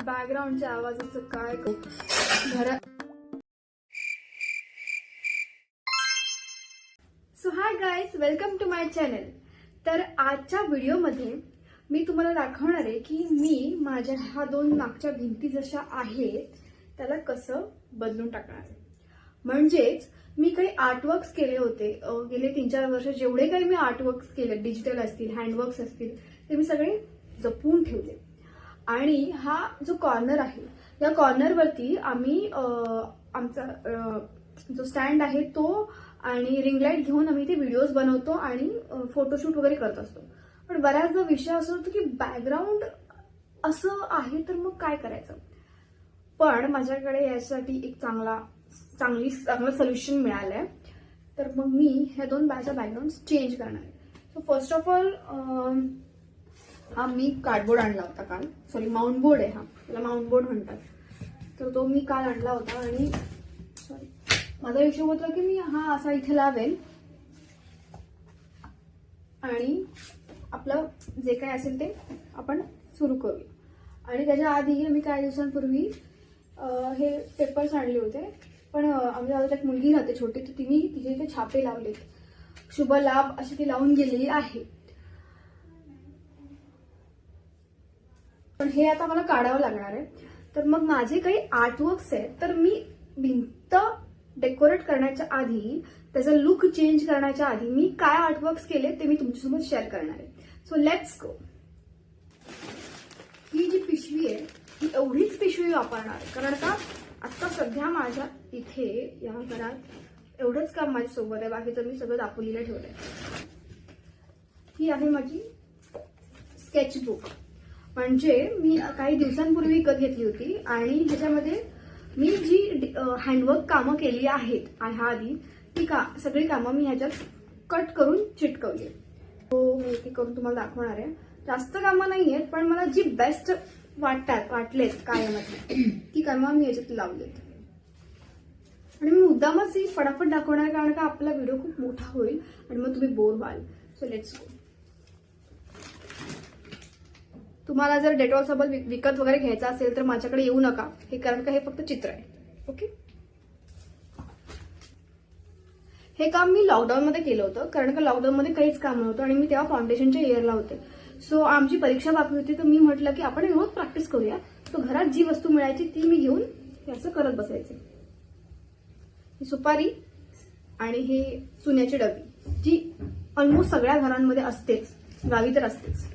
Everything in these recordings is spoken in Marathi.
बॅकग्राऊंडच्या आवाजाचं काय घरात. So hi guys, welcome to my channel. तर आजच्या व्हिडिओमध्ये मी तुम्हाला दाखवणार आहे की मी माझ्या ह्या दोन मागच्या भिंती जशा आहेत त्याला कसं बदलून टाकणार आहे. म्हणजेच मी काही आर्टवर्क्स केले होते गेले 3-4 वर्ष. जेवढे काही मी आर्टवर्क्स केले, डिजिटल असतील, हँडवर्क्स असतील, ते मी सगळे जपून ठेवले. आणि हा जो कॉर्नर आहे, या कॉर्नरवरती आम्ही आमचा जो स्टँड आहे तो आणि रिंग लाईट घेऊन आम्ही ते व्हिडिओज बनवतो आणि फोटोशूट वगैरे करत असतो. पण बऱ्याचदा विषय असं होतो की बॅकग्राऊंड असं आहे तर मग काय करायचं. पण माझ्याकडे यासाठी एक चांगलं सोल्युशन मिळालंय. तर मग मी ह्या दोन माझ्या बॅकग्राऊंड चेंज करणार आहे. सो फर्स्ट ऑफ ऑल हा मी कार्डबोर्ड आणला होता काल. सॉरी, माउंट बोर्ड आहे हा, त्याला माउंट बोर्ड म्हणतात. तर तो मी काल आणला होता आणि माझा हिशोब होता की मी हा असा इथे लावेल आणि आपलं जे काय असेल ते आपण सुरू करूया. आणि त्याच्या आधी मी काही दिवसांपूर्वी हे पेपर्स आणले होते. पण आमच्या बाजूला एक मुलगी राहते छोटी, तर तिने तिचे इथे छापे लावलेत. शुभ लाभ अशी ती लावून गेलेली आहे. पण हे आता मला काढावं लागणार आहे. तर मग माझे काही आर्टवर्क्स आहेत, तर मी भिंत डेकोरेट करण्याच्या आधी, त्याचा लुक चेंज करण्याच्या आधी मी काय आर्टवर्क्स केले ते मी तुमच्यासोबत शेअर करणार आहे. So let's go. ही जी पिशवी आहे ही एवढीच पिशवी वापरणार आहे, कारण का आता सध्या माझ्या इथे या घरात एवढंच काम माझ्यासोबत आहे. बाकीचं मी सगळं दापोलीला ठेवलंय. ही आहे माझी स्केचबुक. म्हणजे मी काही दिवसांपूर्वी विकत घेतली होती आणि ह्याच्यामध्ये मी जी हँडवर्क कामं केली आहेत ह्या आधी, ती सगळी कामं मी ह्याच्यात कट करून चिटकवली. तो मी ती करून तुम्हाला दाखवणार आहे. जास्त कामं नाही आहेत, पण मला जी बेस्ट वाटलेत कायमची ती कामं मी ह्याच्यात लावलेत. आणि मी मुद्दामच ही फटाफट दाखवणार, कारण का आपला व्हिडिओ खूप मोठा होईल आणि मग तुम्ही बोर व्हाल. So let's go. तुम्हाला जर डेटॉल सोबत विकत वगैरे घ्यायचा असेल तर माझ्याकडे येऊ नका, हे कारण का हे फक्त चित्र आहे. ओके. हे काम मी लॉकडाऊन मध्ये केलं होतं, कारण का लॉकडाऊन मध्ये काहीच काम नव्हतं आणि मी तेव्हा फाउंडेशनच्या इयरला होते. सो आमची परीक्षा बाकी होती, तर मी म्हटलं की आपण रोज प्रॅक्टिस करूया. सो घरात जी वस्तू मिळायची ती मी घेऊन असं करत बसायचे. ही सुपारी आणि हे चुन्याची डबी, जी ऑलमोस्ट सगळ्या घरांमध्ये असतेच, गावी तर असतेच.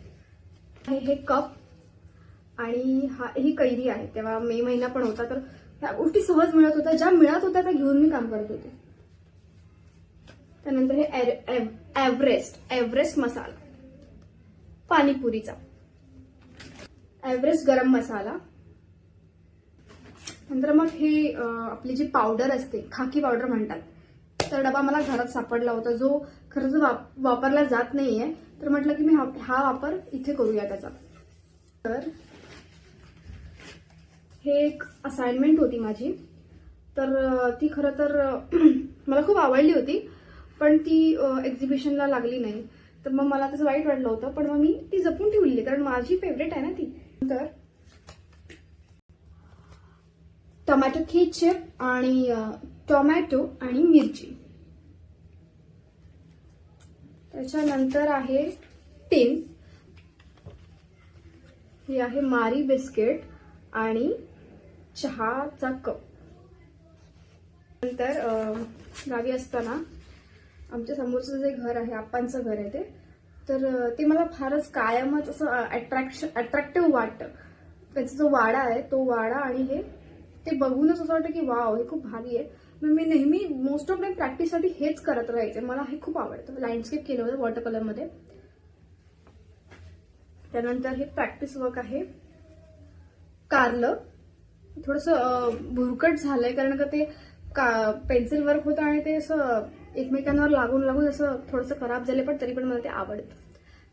हे कप आणि ही कैरी आहे. तेव्हा मे महिना पण होता, तर ह्या गोष्टी सहज मिळत होत्या. ज्या मिळत होत्या त्या घेऊन मी काम करत होते. त्यानंतर हे एव्हरेस्ट मसाला, पाणीपुरीचा एव्हरेस्ट गरम मसाला. नंतर मग हे आपली जी पावडर असते, खाकी पावडर म्हणतात, तर डबा मला घरात सापडला होता, जो खरंच वापरला जात नाहीये. तर म्हटलं की मी हा वापर इथे करूया त्याचा. तर हे एक असाइनमेंट होती माझी, तर ती खरं तर मला खूप आवडली होती, पण ती एक्झिबिशनला लागली नाही. तर मग मला त्याचं वाईट वाटलं होतं, पण मग मी ती जपून ठेवली, कारण माझी फेवरेट आहे ना ती. तर टोमॅटो केचप आणि टोमॅटो आणि मिरची. त्याच्यानंतर आहे टिन. हे आहे मारी बिस्किट आणि चहाचा कप. नंतर गावी असताना आमच्या समोरचं जे घर आहे, आप्पांचं घर आहे ते, तर ते मला फारच कायमच असं अट्रॅक्टिव्ह वाटतं. त्याचा जो वाडा आहे तो वाडा, आणि हे ते बघूनच असं वाटतं की वाव, हे खूप भारी आहे. मी नेहमी मोस्ट ऑफ टाइम प्रॅक्टिससाठी हेच करत राहायचे. मला हे खूप आवडतं. लँडस्केप केलं होतं वॉटर कलरमध्ये. त्यानंतर हे प्रॅक्टिस वर्क आहे. कारलं थोडंसं भुरकट झालंय, कारण का ते पेन्सिल वर्क होतं आणि ते असं एकमेकांवर लागून असं थोडंसं खराब झालं, पण तरी पण मला ते आवडतं.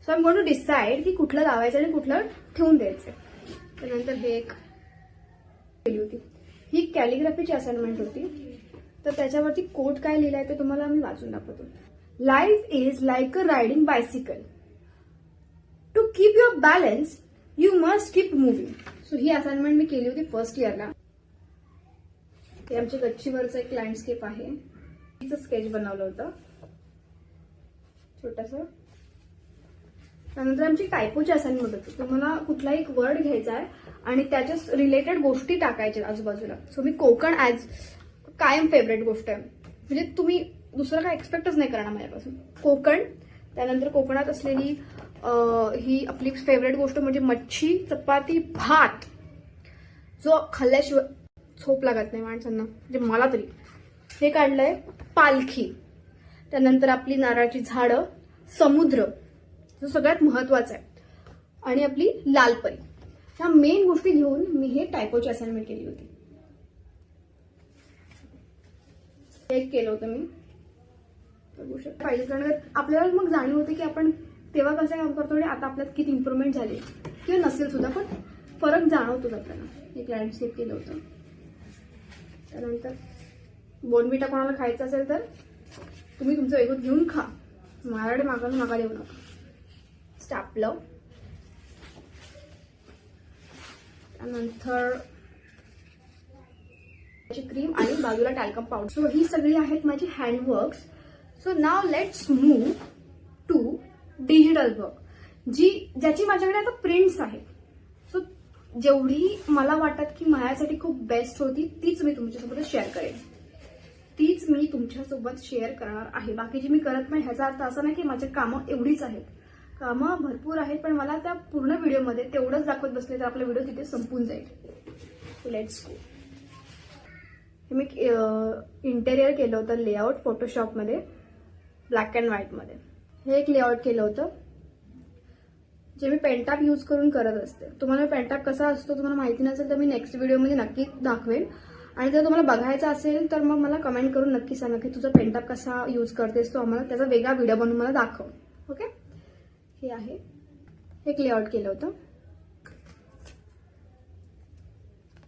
So I am going to decide की कुठलं लावायचं आणि कुठलं ठेवून द्यायचं. त्यानंतर हे एक केली होती, ही कॅलिग्राफीची असाइनमेंट होती. तर त्याच्यावरती कोट काय लिहिलंय ते तुम्हाला मी वाचून दाखवतो. Life is like a riding bicycle. To keep your balance you must keep moving. So ही असाइनमेंट मी केली होती फर्स्ट इयरला. हे आमच्या गच्चीवरचं एक लँडस्केप आहे. तिचं स्केच बनवलं होतं छोटंसं. त्यानंतर आमची टायपोची असाइनमेंट होती. तुम्हाला कुठलाही एक वर्ड घ्यायचा आहे आणि त्याच्या रिलेटेड गोष्टी टाकायच्या आजूबाजूला. सो मी कोकण ॲज कायम फेवरेट गोष्ट आहे. म्हणजे तुम्ही दुसरं काय एक्सपेक्टच नाही करणार माझ्यापासून. कोकण, त्यानंतर कोकणात असलेली ही आपली फेवरेट गोष्ट म्हणजे मच्छी, चपाती, भात, जो खाल्ल्याशिवाय झोप लागत नाही माणसांना, म्हणजे मला तरी. हे काढलंय पालखी. त्यानंतर आपली नारळाची झाडं, समुद्र जो सगळ्यात महत्वाचा आहे, आणि आपली लालपरी. ह्या मेन गोष्टी घेऊन मी हे टायपोची असाइनमेंट केली होती. एक केलं होतं मी. बघू शकता पाहिजे, कारण आपल्याला मग जाणीव होते की आपण तेव्हा कसं काम करतो आणि आता आपल्यात किती इम्प्रुव्हमेंट झाली, किंवा नसेल सुद्धा पण फरक जाणवतोच आपल्याला. एक लँडस्केप केलं होतं. त्यानंतर बोनविटा कोणाला खायचं असेल तर तुम्ही तुमचं वेगळं घेऊन खा, माझ्याकडे मागायला येऊ नका. स्टॅपलर, त्यानंतर क्रीम आणि बाजूला टॅल्कम पावडर. सो ही सगळी आहेत माझी handworks. So now let's move to digital work, ज्याची माझ्याकडे आता प्रिंट्स आहेत. सो जेवढी मला वाटत की माझ्यासाठी खूप बेस्ट होती तीच मी तुमच्यासोबत शेअर करेन. तीच मी तुमच्यासोबत शेअर करणार आहे. बाकीची मी करत नाही ह्याचा अर्थ असा नाही की माझी कामं एवढीच आहेत. कामं भरपूर आहेत, पण मला त्या पूर्ण व्हिडिओमध्ये तेवढंच दाखवत बसले तर आपला व्हिडिओ तिथे संपून जाईल. So let's go. हे मी इंटेरियर केलं होतं लेआउट फोटोशॉपमध्ये, ब्लॅक अँड व्हाईटमध्ये. हे एक लेआउट केलं होतं जे मी पेंटॅप यूज करून करत असते. तुम्हाला पेंटॅप कसा असतो तुम्हाला माहिती नसेल तर मी नेक्स्ट व्हिडिओमध्ये नक्की दाखवेन. आणि जर तुम्हाला बघायचा असेल तर मग मला कमेंट करून नक्की सांगा की तुझा पेंटॅप कसा यूज करतेस, तो आम्हाला त्याचा वेगळा व्हिडिओ बनवून मला दाखव. ओके. हे आहे, एक लेआउट केलं होतं.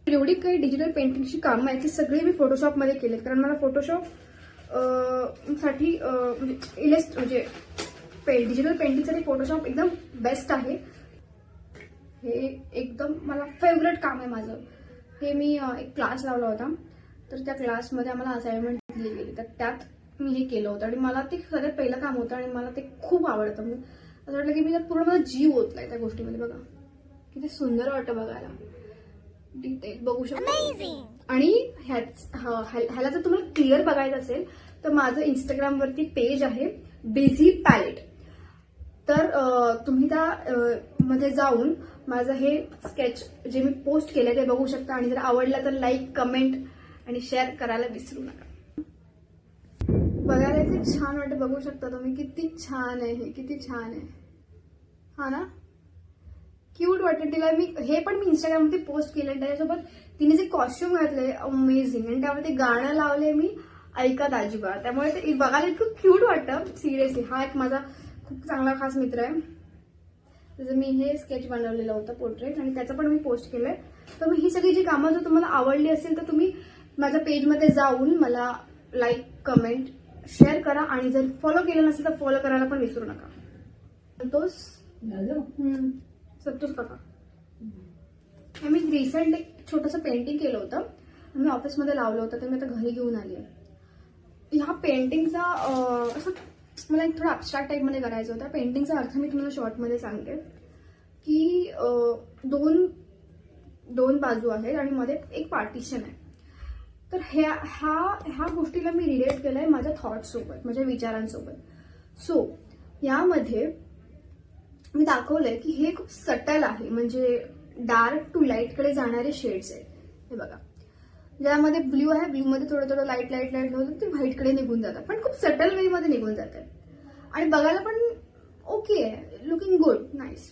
एवढी काही डिजिटल पेंटिंगची कामं आहेत ती सगळी मी फोटोशॉपमध्ये केली, कारण मला फोटोशॉप साठी म्हणजे डिजिटल पेंटिंगसाठी फोटोशॉप एकदम बेस्ट आहे. हे एकदम मला फेवरेट काम आहे माझं. हे मी एक क्लास लावला होता, तर त्या क्लासमध्ये आम्हाला असाइनमेंट दिली गेली, तर त्यात मी हे केलं होतं आणि मला ते सगळ्यात पहिलं काम होतं आणि मला ते खूप आवडतं. म्हणजे असं वाटलं की मी त्यात पूर्ण माझा जीव ओतलाय त्या गोष्टीमध्ये. बघा किती सुंदर वाटतं बघायला, डिटेल बघू शकतो. आणि ह्याला जर तुम्हाला क्लिअर बघायचं असेल तर माझं इंस्टाग्रामवरती पेज आहे बिझी पॅलेट. तर तुम्ही त्या मध्ये जाऊन माझं हे स्केच जे मी पोस्ट केलं ते बघू शकता. आणि जर आवडलं तर लाईक, कमेंट आणि शेअर करायला विसरू नका. बघायला किती छान वाटतं, बघू शकता तुम्ही किती छान आहे हे, किती छान आहे. हा ना, क्यूट वाटतं. तिला मी हे पण मी इंस्टाग्रामवरती पोस्ट केलं. त्याच्यासोबत तिने जे कॉस्ट्युम घातले अमेझिंग, आणि त्यावर ते गाणं लावले मी ऐका दाजीबा. त्यामुळे ते बघायला इतकं क्यूट वाटतं सिरियसली. हा एक माझा खूप चांगला खास मित्र आहे. त्याचं मी हे स्केच बनवलेलं होतं पोर्ट्रेट, आणि त्याचं पण मी पोस्ट केलंय. तर मग ही सगळी जी कामं जर तुम्हाला आवडली असेल तर तुम्ही माझ्या पेजमध्ये जाऊन मला लाईक, कमेंट, शेअर करा. आणि जर फॉलो केलं नसेल तर फॉलो करायला पण विसरू नका. संतोष काका. मी रिसेंट एक छोटंसं पेंटिंग केलं होतं, मी ऑफिसमध्ये लावलं होतं, तर मी आता घरी घेऊन आली आहे. ह्या पेंटिंगचा असं मला एक थोडं अबस्ट्रॅक्ट टाईपमध्ये करायचं होतं. पेंटिंगचा अर्थ मी तुम्हाला शॉर्टमध्ये सांगते की दोन बाजू आहेत आणि मध्ये एक पार्टिशन आहे. तर ह्या गोष्टीला मी रिलेट केलंय माझ्या थॉट्ससोबत, माझ्या विचारांसोबत. सो यामध्ये मी दाखवलंय की हे खूप सटल आहे, म्हणजे डार्क टू लाईट कडे जाणारे शेड्स आहेत. हे बघा, ज्यामध्ये ब्ल्यू आहे, ब्ल्यू मध्ये थोडं थोडं लाईट होतं, ते व्हाईट कडे निघून जातात, पण खूप सटल वे मध्ये निघून जातात आणि बघायला पण ओके आहे, लुकिंग गुड, नाईस.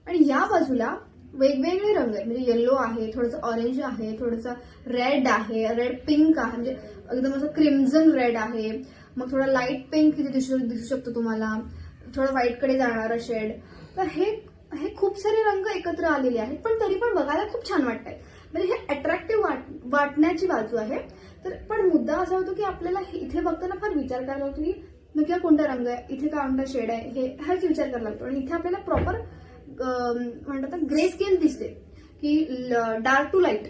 आणि या बाजूला वेगवेगळे रंग आहेत, म्हणजे येलो आहे, थोडंसं ऑरेंज आहे, थोडंसं रेड आहे, रेड पिंक आहे, म्हणजे एकदम असं क्रिम्झन रेड आहे, मग थोडा लाईट पिंक तिथे दिसू शकतो तुम्हाला, थोडं व्हाईट कडे जाणारं शेड. तर हे खूप सारे रंग एकत्र आलेले आहेत, पण तरी पण बघायला खूप छान वाटतंय. म्हणजे हे अट्रॅक्टिव्ह वाटण्याची बाजू आहे. तर पण मुद्दा असा होतो की आपल्याला इथे बघताना फार विचार करायला लागतो की नक्की कोणता रंग आहे, इथे कोणता शेड आहे, हेच विचार करायला लागतो. आणि इथे आपल्याला प्रॉपर म्हणतात ग्रे स्किन दिसते की डार्क टू लाईट.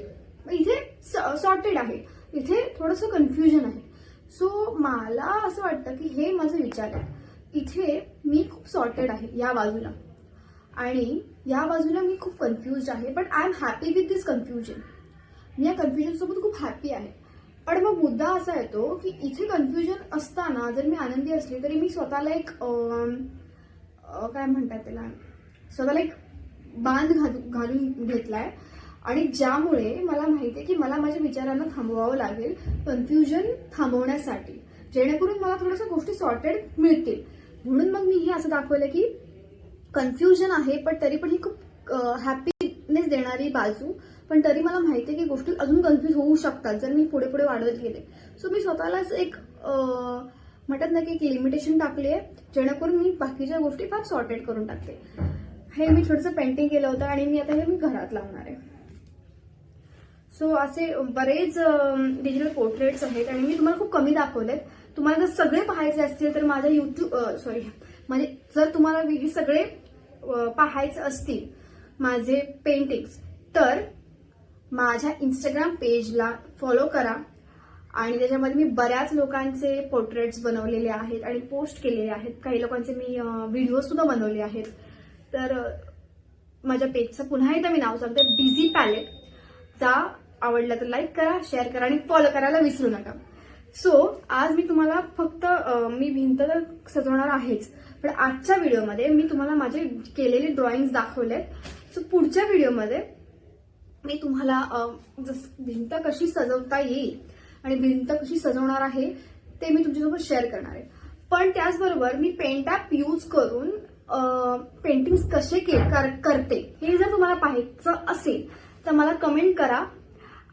इथे सॉर्टेड आहे, इथे थोडंसं कन्फ्युजन आहे. सो मला असं वाटतं की हे माझे विचार आहे. इथे मी खूप सॉर्टेड आहे या बाजूला आणि या बाजूला मी खूप कन्फ्युज आहे. But I am happy with this confusion. मी या कन्फ्युजन सोबत खूप हॅपी आहे. पण मग मुद्दा असा येतो की इथे कन्फ्युजन असताना जर मी आनंदी असली तरी मी स्वतःला एक काय म्हणतात त्याला, स्वतःला एक बांध घालून घेतलाय आणि ज्यामुळे मला माहिती आहे की मला माझ्या विचारांना थांबवावं लागेल कन्फ्युजन थांबवण्यासाठी, जेणेकरून मला थोड्याशा गोष्टी सॉर्टेड मिळतील. म्हणून मग मी हे असं दाखवलं की कन्फ्युजन आहे पण तरी पण ही खूप हॅपीनेस देणारी बाजू, पण तरी मला माहिती आहे की गोष्टी अजून कन्फ्युज होऊ शकतात जर मी पुढे पुढे वाढवत गेले. सो मी स्वतःलाच एक म्हणतात ना की एक लिमिटेशन टाकली आहे, जेणेकरून मी बाकीच्या गोष्टी फार सॉर्टेड करून टाकते. हे मी थोडंसं पेंटिंग केलं होतं आणि मी आता हे मी घरात लावणार आहे. सो असे बरेच डिजिटल पोर्ट्रेट्स आहेत आणि मी तुम्हाला खूप कमी दाखवलेत. तुम्हाला जर सगळे पाहायचे असतील तर माझ्या म्हणजे जर तुम्हाला हे सगळे पाहायचे असतील माझे पेंटिंग्स तर माझ्या इंस्टाग्राम पेजला फॉलो करा आणि त्याच्यामध्ये मी बऱ्याच लोकांचे पोर्ट्रेट्स बनवलेले आहेत आणि पोस्ट केलेले आहेत. काही लोकांचे मी व्हिडिओ सुद्धा बनवले आहेत. तर माझ्या पेजचं पुन्हा एकदा मी नाव सांगते, बिझी पॅलेट. जा आवडला तर लाईक करा, शेअर करा आणि फॉलो करायला विसरू नका. सो आज मी तुम्हाला फक्त मी भिंत तर सजवणार आहेच, पण आजच्या व्हिडिओमध्ये मी तुम्हाला माझे केलेले ड्रॉइंग्स दाखवलेत. सो पुढच्या व्हिडिओमध्ये मी तुम्हाला भिंत कशी सजवता येईल आणि भिंत कशी सजवणार आहे ते मी तुमच्यासोबत शेअर करणार आहे. पण त्याचबरोबर मी पेंट ॲप यूज करून पेंटिंग्स कसे करते हे जर तुम्हाला पाहायचं असेल तर मला कमेंट करा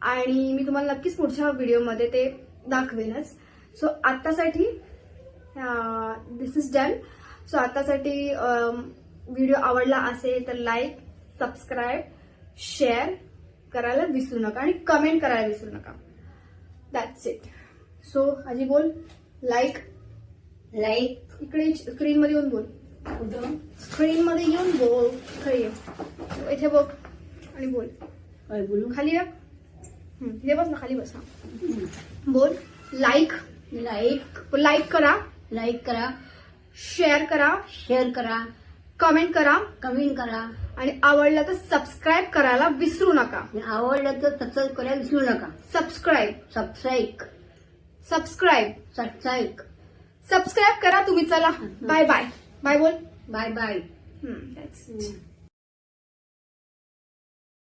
आणि मी तुम्हाला नक्कीच पुढच्या व्हिडिओमध्ये ते दाखवेनच. सो आत्तासाठी दिस इज डन. सो आत्तासाठी व्हिडिओ आवडला असेल तर लाईक, सबस्क्राईब, शेअर करायला विसरू नका आणि कमेंट करायला विसरू नका. That's it. सो आजी बोल, लाईक इकडे स्क्रीनमध्ये येऊन बोल, स्क्रीनमध्ये येऊन बोल, इथे बघ आणि बोल. बोलू खाली या, इथे बस ना, खाली बस. बोल, लाईक करा, शेअर करा, कमेंट करा आणि आवडलं तर सबस्क्राईब करायला विसरू नका. आवडलं तर सबस्क्राईब करायला विसरू नका. सबस्क्राईब करा तुम्ही. चला बाय बाय. बाय बोल. बाय. That's it.